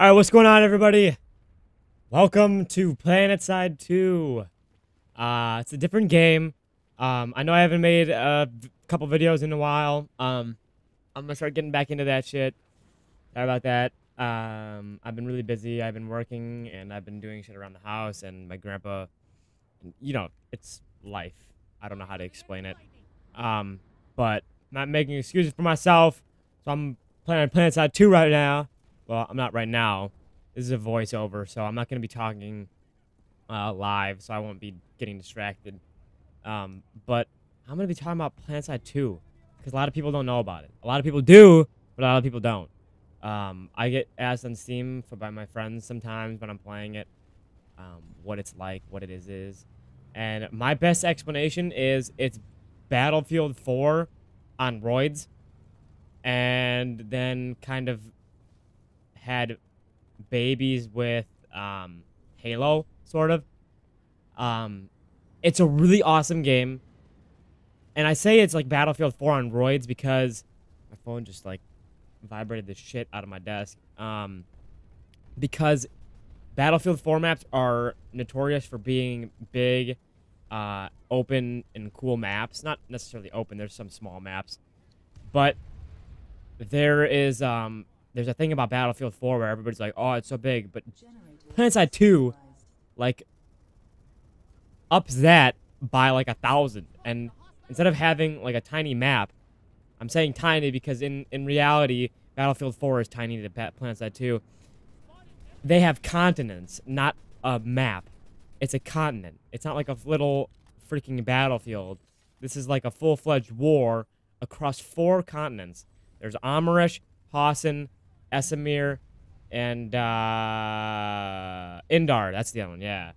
Alright, what's going on, everybody? Welcome to PlanetSide 2. It's a different game. I know I haven't made a couple videos in a while. I'm gonna start getting back into that shit. Sorry about that. I've been really busy. I've been working, and I've been doing shit around the house, and my grandpa, you know, it's life. I don't know how to explain it. But I'm not making excuses for myself, so I'm playing on PlanetSide 2 right now. Well, I'm not right now. This is a voiceover, so I'm not going to be talking live, so I won't be getting distracted. But I'm going to be talking about PlanetSide 2, because a lot of people don't know about it. A lot of people do, but a lot of people don't. I get asked on Steam by my friends sometimes when I'm playing it, what it's like, what it is. And my best explanation is it's Battlefield 4 on roids, and then kind of had babies with Halo, sort of. It's a really awesome game, and I say it's like Battlefield 4 on roids because my phone just like vibrated the shit out of my desk. Because Battlefield 4 maps are notorious for being big, open and cool maps. Not necessarily open, there's some small maps, but there's a thing about Battlefield 4 where everybody's like, oh, it's so big, but PlanetSide 2, like, ups that by, like, 1,000. And instead of having, like, a tiny map, I'm saying tiny because in reality, Battlefield 4 is tiny to PlanetSide 2. They have continents, not a map. It's a continent. It's not like a little freaking battlefield. This is like a full-fledged war across 4 continents. There's Amarish, Hassan, Esamir, and Indar. That's the other one, yeah.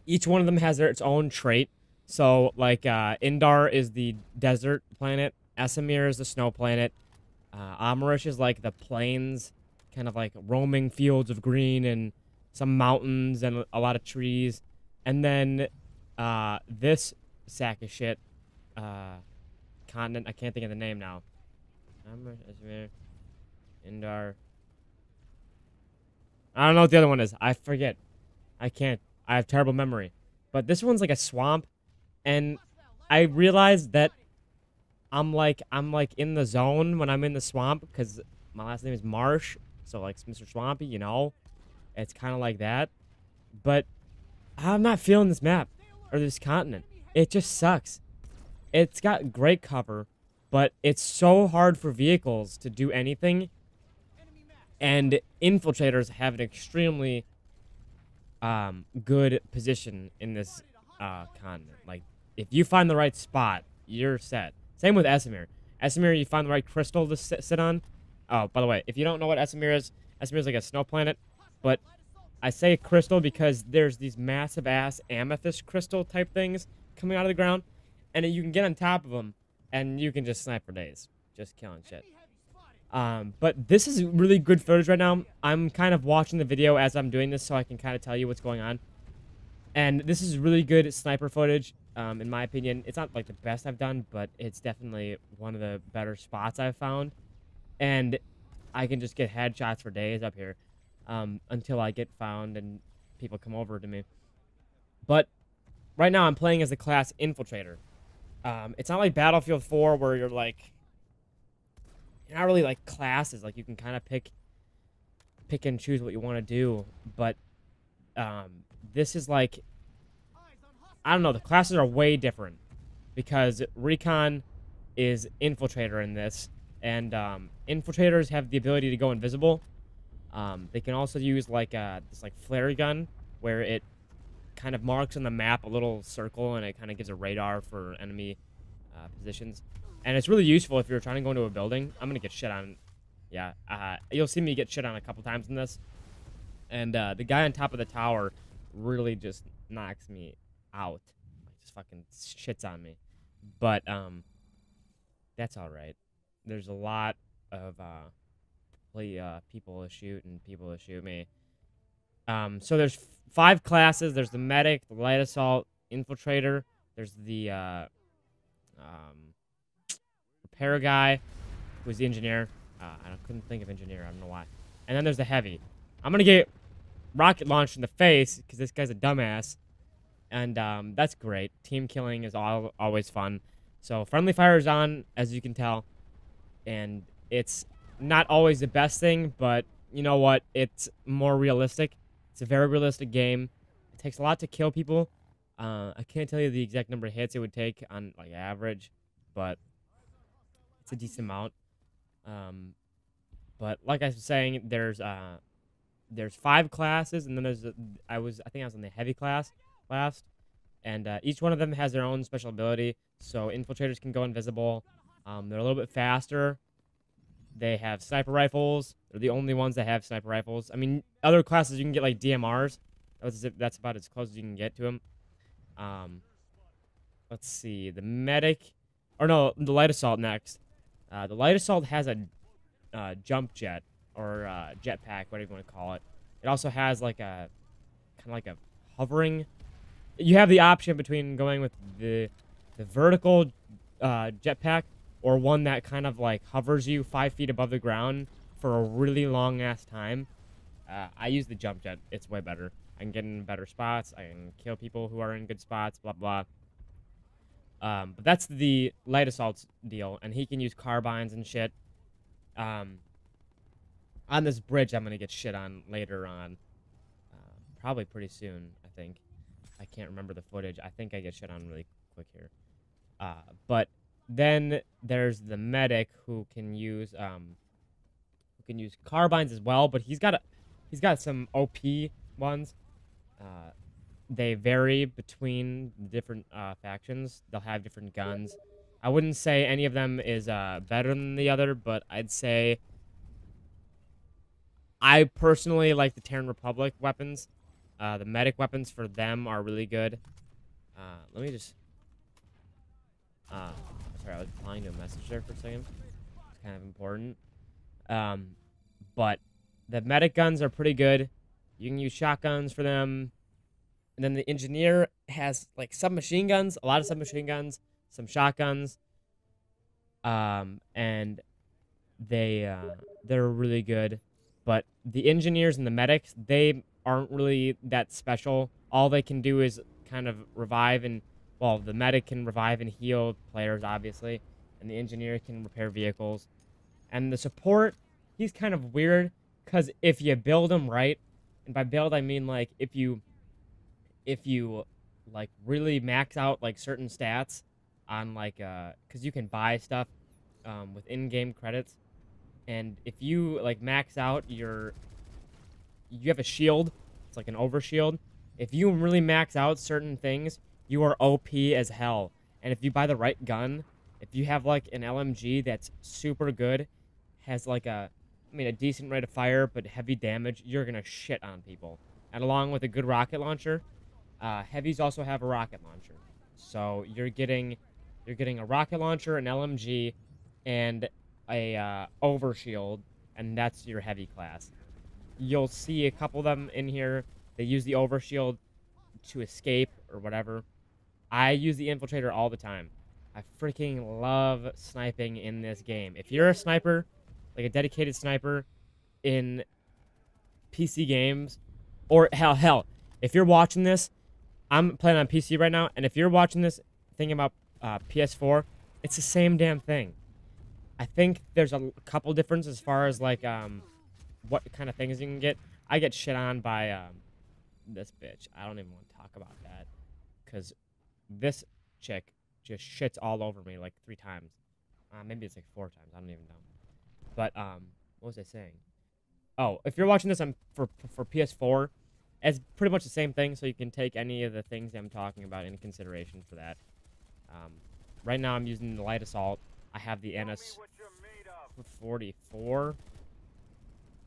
Each one of them has its own trait. So, like, Indar is the desert planet. Esamir is the snow planet. Amarish is, like, the plains, kind of like roaming fields of green and some mountains and a lot of trees. And then this sack of shit continent, I can't think of the name now. Amarish, Esamir, Indar. I don't know what the other one is. I forget. I can't. I have terrible memory. But this one's like a swamp, and I realized that I'm like in the zone when I'm in the swamp because my last name is Marsh, so like Mr. Swampy, you know. It's kind of like that. But I'm not feeling this map or this continent. It just sucks. It's got great cover, but it's so hard for vehicles to do anything. And infiltrators have an extremely good position in this continent. Like, if you find the right spot, you're set. Same with Esamir. Esamir, you find the right crystal to sit on. Oh, by the way, if you don't know what Esamir is like a snow planet. But I say crystal because there's these massive-ass amethyst crystal type things coming out of the ground. And you can get on top of them, and you can just snipe for days. Just killing shit. But this is really good footage right now. I'm kind of watching the video as I'm doing this so I can kind of tell you what's going on. And this is really good sniper footage, in my opinion. It's not like the best I've done, but it's definitely one of the better spots I've found. And I can just get headshots for days up here, until I get found and people come over to me. But right now I'm playing as the class Infiltrator. It's not like Battlefield 4 where you're like... You're not really like classes, like you can kind of pick and choose what you want to do, but this is like, I don't know, the classes are way different because Recon is Infiltrator in this, and Infiltrators have the ability to go invisible. They can also use like this like flare gun where it kind of marks on the map a little circle and it kind of gives a radar for enemy positions. And it's really useful if you're trying to go into a building. I'm going to get shit on. Yeah, you'll see me get shit on a couple times in this. And the guy on top of the tower really just knocks me out. Just fucking shits on me. But that's alright. There's a lot of people to shoot and people to shoot me. So there's 5 classes. There's the Medic, the Light Assault, Infiltrator. There's the... repair guy, who's the engineer. I couldn't think of engineer. I don't know why. and then there's the heavy. I'm gonna get rocket launched in the face because this guy's a dumbass, and that's great. Team killing is always fun. So friendly fire is on, as you can tell, and it's not always the best thing, but you know what? It's more realistic. It's a very realistic game. It takes a lot to kill people. I can't tell you the exact number of hits it would take on like average, but it's a decent amount. But like I was saying, there's 5 classes, and then I think I was in the heavy class last, and each one of them has their own special ability. So infiltrators can go invisible. They're a little bit faster. They have sniper rifles. They're the only ones that have sniper rifles. I mean, other classes you can get like DMRs. That's about as close as you can get to them. Let's see. The medic, or no, the light assault next. The light assault has a jump jet or jetpack, whatever you want to call it. It also has like a kind of like a hovering. You have the option between going with the vertical jetpack or one that kind of like hovers you 5 feet above the ground for a really long ass time. I use the jump jet. It's way better. I can get in better spots. I can kill people who are in good spots. Blah blah. But that's the light assault deal, and he can use carbines and shit. On this bridge, I'm gonna get shit on later on. Probably pretty soon, I think. I can't remember the footage. I think I get shit on really quick here. But then there's the medic who can use carbines as well, but he's got some OP ones. They vary between the different factions. They'll have different guns. I wouldn't say any of them is better than the other, but I'd say I personally like the Terran Republic weapons. The medic weapons for them are really good. Let me just... sorry, I was replying to a message there for a second. It's kind of important. But the medic guns are pretty good. You can use shotguns for them. And then the engineer has like submachine guns, a lot of submachine guns, some shotguns. And they're really good. But the engineers and the medics, they aren't really that special. All they can do is kind of revive and, well, the medic can revive and heal players, obviously. And the engineer can repair vehicles. And the support, he's kind of weird, because if you build him right, and by build I mean like if you like really max out like certain stats on like because you can buy stuff with in-game credits, and if you like max out you have a shield, it's like an overshield. If you really max out certain things, you are OP as hell. And if you buy the right gun, if you have like an LMG that's super good, has like a decent rate of fire but heavy damage, you're gonna shit on people. And along with a good rocket launcher, heavies also have a rocket launcher. So you're getting a rocket launcher, an LMG, and a overshield, and that's your heavy class. You'll see a couple of them in here. They use the overshield to escape or whatever. I use the infiltrator all the time. I freaking love sniping in this game. If you're a sniper, like a dedicated sniper in PC games, or hell, if you're watching this, I'm playing on PC right now, and if you're watching this thinking about PS4, it's the same damn thing. I think there's a couple differences as far as like what kind of things you can get. I get shit on by this bitch. I don't even want to talk about that, because this chick just shits all over me like 3 times. Maybe it's like 4 times. I don't even know. But what was I saying? Oh, if you're watching this on for PS4, it's pretty much the same thing. So you can take any of the things I'm talking about into consideration for that. Right now I'm using the light assault. I have the NS44.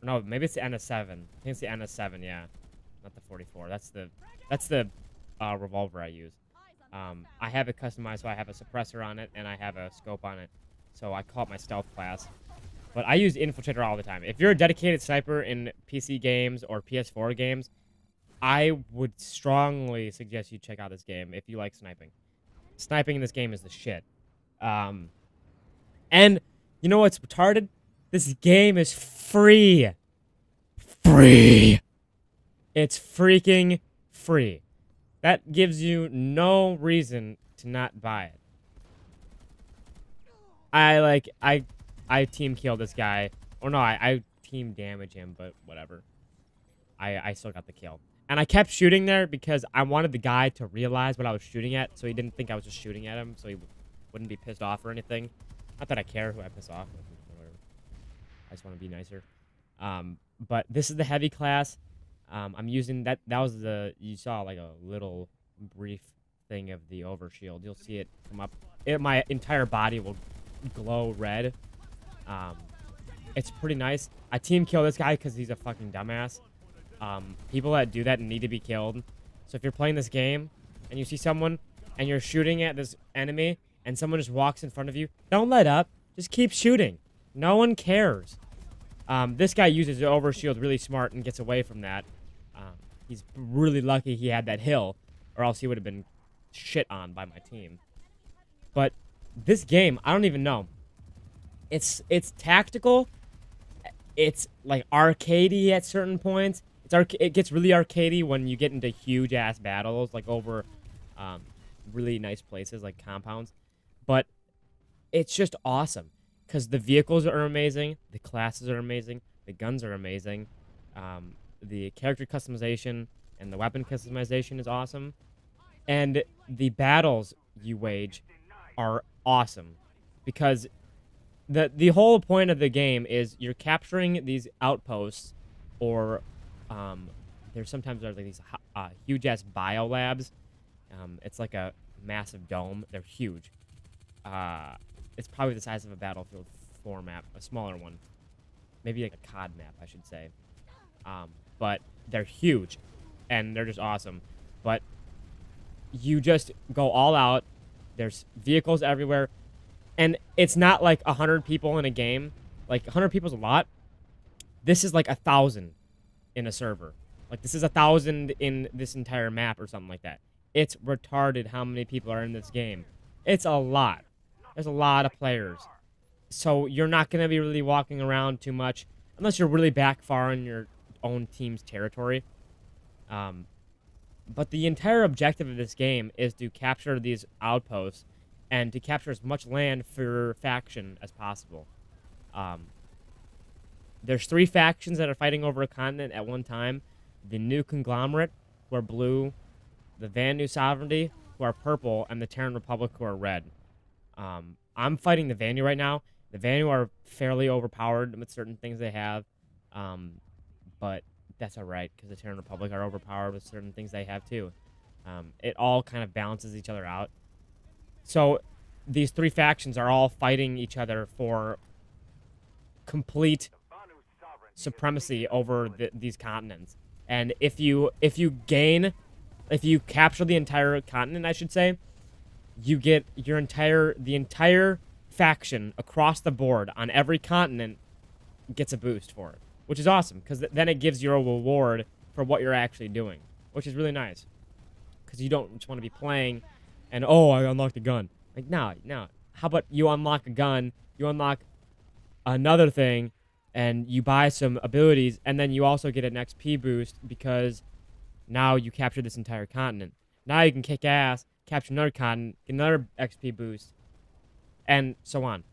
No, maybe it's the NS7. I think it's the NS7. Yeah, not the 44. That's the revolver I use. I have it customized, so I have a suppressor on it and I have a scope on it. So I call it my stealth class. But I use infiltrator all the time. If you're a dedicated sniper in PC games or PS4 games, I would strongly suggest you check out this game if you like sniping. Sniping in this game is the shit. And you know what's retarded? This game is free. free. It's freaking free. That gives you no reason to not buy it. I team kill this guy. Or no, I team damage him, but whatever. I still got the kill. And I kept shooting there because I wanted the guy to realize what I was shooting at, so he didn't think I was just shooting at him, so he wouldn't be pissed off or anything. Not that I care who I piss off. I just want to be nicer. But this is the heavy class. I'm using that. That was the, you saw like a little brief thing of the overshield. You'll see it come up. My entire body will glow red. It's pretty nice. I team kill this guy because he's a fucking dumbass. People that do that need to be killed. So if you're playing this game and you see someone and you're shooting at this enemy and someone just walks in front of you, don't let up. Just keep shooting. No one cares. This guy uses the overshield really smart and gets away from that. He's really lucky he had that hill, or else he would have been shit on by my team. But this game, I don't even know. It's tactical. It's like arcadey at certain points. It gets really arcadey when you get into huge ass battles, like over really nice places like compounds. But it's just awesome because the vehicles are amazing, the classes are amazing, the guns are amazing, the character customization and the weapon customization is awesome, and the battles you wage are awesome because the whole point of the game is you're capturing these outposts, or there's like these huge ass biolabs. It's like a massive dome. They're huge. It's probably the size of a Battlefield 4 map, a smaller one, maybe like a COD map, I should say. But they're huge, and they're just awesome. But you just go all out. There's vehicles everywhere. And it's not like 100 people in a game. Like, 100 people is a lot. This is like 1,000 in a server. Like, this is 1,000 in this entire map or something like that. It's retarded how many people are in this game. It's a lot. There's a lot of players. So you're not going to be really walking around too much unless you're really back far in your own team's territory. But the entire objective of this game is to capture these outposts and to capture as much land for your faction as possible. There's 3 factions that are fighting over a continent at one time. The New Conglomerate, who are blue, the Van New Sovereignty, who are purple, and the Terran Republic, who are red. I'm fighting the Vanu right now. The Vanu are fairly overpowered with certain things they have, but that's alright, because the Terran Republic are overpowered with certain things they have too. It all kind of balances each other out. So these 3 factions are all fighting each other for complete supremacy over these continents. And if you capture the entire continent, I should say, you get the entire faction across the board on every continent gets a boost for it, which is awesome because then it gives you a reward for what you're actually doing, which is really nice because you don't just want to be playing and, oh, I unlocked a gun. Like, no. How about you unlock a gun, you unlock another thing, and you buy some abilities, and then you also get an XP boost because now you captured this entire continent. Now you can kick ass, capture another continent, get another XP boost, and so on.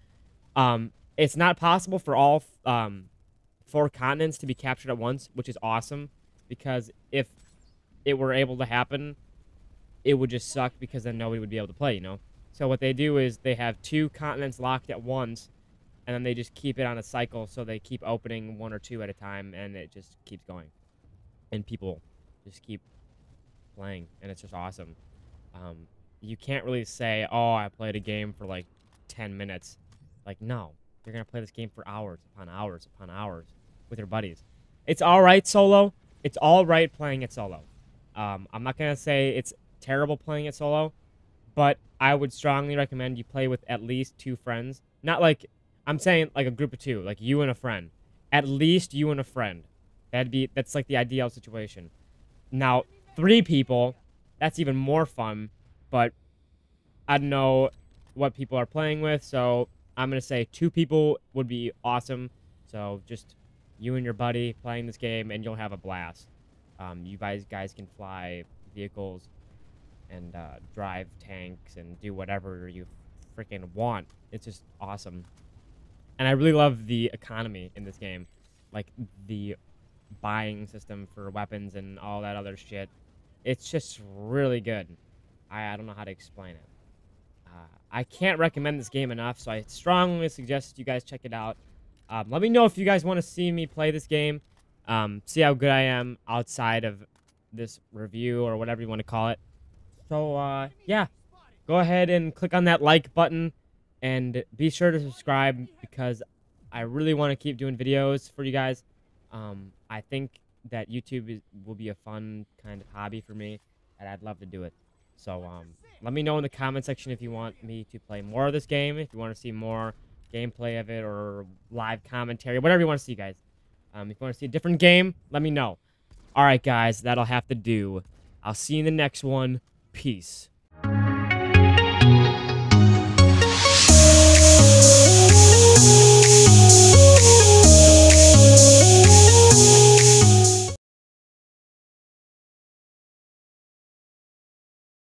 It's not possible for all 4 continents to be captured at once, which is awesome, because if it were able to happen, it would just suck because then nobody would be able to play, you know? So what they do is they have 2 continents locked at once, and then they just keep it on a cycle, so they keep opening 1 or 2 at a time, and it just keeps going. And people just keep playing, and it's just awesome. You can't really say, oh, I played a game for like 10 minutes. Like, no. You're going to play this game for hours upon hours upon hours with your buddies. It's alright solo. It's alright playing it solo. I'm not going to say it's terrible playing it solo, but I would strongly recommend you play with at least 2 friends. Not like, I'm saying like a group of 2, like you and a friend. At least you and a friend. That's like the ideal situation. Now, 3 people, that's even more fun, but I don't know what people are playing with, so I'm going to say 2 people would be awesome. So just you and your buddy playing this game, and you'll have a blast. You guys can fly vehicles and drive tanks and do whatever you freaking want. It's just awesome. And I really love the economy in this game. Like, the buying system for weapons and all that other shit. It's just really good. I don't know how to explain it. I can't recommend this game enough, so I strongly suggest you guys check it out. Let me know if you guys want to see me play this game. See how good I am outside of this review or whatever you want to call it. So, yeah. Go ahead and click on that like button. And be sure to subscribe because I really want to keep doing videos for you guys. I think that YouTube will be a fun kind of hobby for me, and I'd love to do it. So, let me know in the comment section if you want me to play more of this game, if you want to see more gameplay of it, or live commentary, whatever you want to see, guys. If you want to see a different game, let me know. Alright, guys, that'll have to do. I'll see you in the next one. Peace.